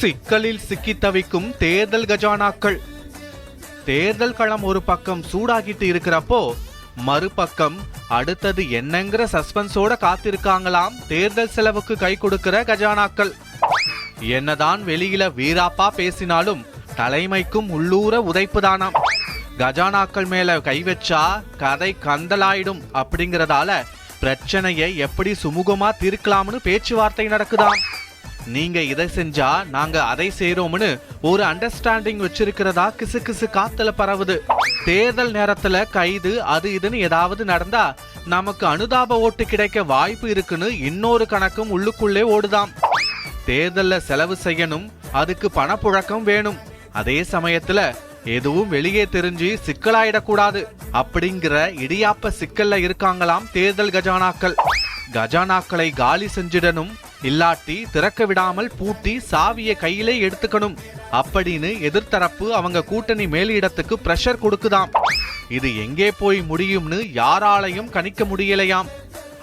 சிக்கலில் சிக்கி தவிக்கும் தேர்தல் கஜானாக்கள். தேர்தல் களம் ஒரு பக்கம் சூடாகிட்டு இருக்கிறப்போ மறுபக்கம் அடுத்தது என்னங்கிற சஸ்பென்ஸோட காத்திருக்காங்களாம் தேர்தல் செலவுக்கு கை கொடுக்கிற கஜானாக்கள். என்னதான் வெளியில வீராப்பா பேசினாலும் தலைமைக்கும் உள்ளூர உதைப்புதானாம். கஜானாக்கள் மேல கை வச்சா கதை கந்தலாயிடும் அப்படிங்கறதால பிரச்சனையை எப்படி சுமூகமா தீர்க்கலாம்னு பேச்சுவார்த்தை நடக்குதாம். நீங்க இதை செஞ்சா நாங்க அதை செய்யறோம்னு ஒரு அண்டர்ஸ்டாண்டிங் வச்சிருக்கிறதா கிசு கிசு காத்துல பரவுது. தேர்தல் நேரத்துல கைது அது இதுன்னு ஏதாவது நடந்தா நமக்கு அனுதாப ஓட்டு கிடைக்க வாய்ப்பு இருக்குன்னு இன்னொரு கணக்கும் உள்ளுக்குள்ளே ஓடுதாம். தேர்தல்ல செலவு செய்யணும், அதுக்கு பணப்புழக்கம் வேணும். அதே சமயத்துல எதுவும் வெளியே தெரிஞ்சு சிக்கலாயிடக்கூடாது அப்படிங்கிற இடியாப்ப சிக்கல்ல இருக்காங்களாம் தேர்தல் கஜானாக்கள். கஜானாக்களை காலி செஞ்சிடணும், இல்லாட்டி திறக்க விடாமல் பூட்டி சாவியை கையிலே எடுத்துக்கணும் அப்படின்னு எதிர்த்தரப்பு அவங்க கூட்டணி மேலிடத்துக்கு பிரஷர் கொடுக்குதாம். இது எங்கே போய் முடியும்னு யாராலையும் கணிக்க முடியலையாம்.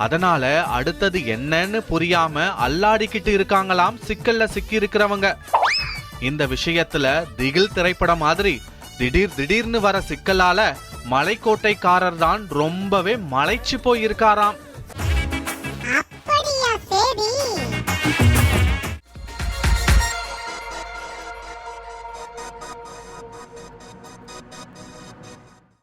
அதனால அடுத்தது என்னன்னு புரியாம அல்லாடிக்கிட்டு இருக்காங்களாம் சிக்கல்ல சிக்கி இருக்கிறவங்க. இந்த விஷயத்துல திகில் திரைப்படம் மாதிரி திடீர்னு வர சிக்கலால மலைக்கோட்டைக்காரர் தான் ரொம்பவே மலைச்சு போயிருக்காராம்.